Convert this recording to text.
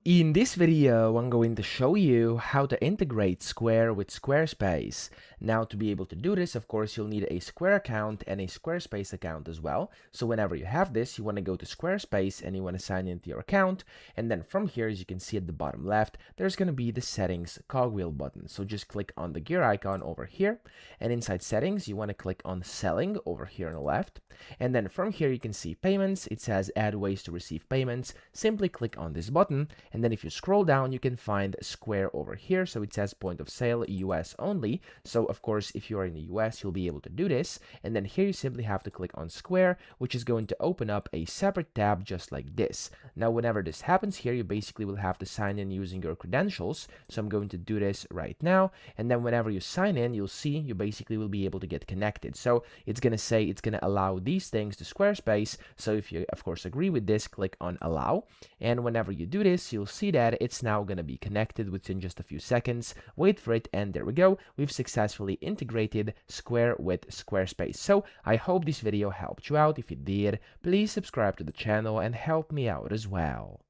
In this video, I'm going to show you how to integrate Square with Squarespace. Now, to be able to do this, of course, you'll need a Square account and a Squarespace account as well. So whenever you have this, you want to go to Squarespace and you want to sign into your account. And then from here, as you can see at the bottom left, there's going to be the settings cogwheel button. So just click on the gear icon over here. And inside settings, you want to click on selling over here on the left. And then from here, you can see payments. It says add ways to receive payments. Simply click on this button. And then if you scroll down, you can find Square over here. So it says point of sale US only. So of course, if you are in the US, you'll be able to do this. And then here you simply have to click on Square, which is going to open up a separate tab just like this. Now, whenever this happens here, you basically will have to sign in using your credentials. So I'm going to do this right now. And then whenever you sign in, you'll see you basically will be able to get connected. So it's going to say it's going to allow these things to Squarespace. So if you, of course, agree with this, click on allow. And whenever you do this, you'll see that it's now going to be connected within just a few seconds. Wait for it, and there we go. We've successfully integrated Square with Squarespace. So I hope this video helped you out. If it did, please subscribe to the channel and help me out as well.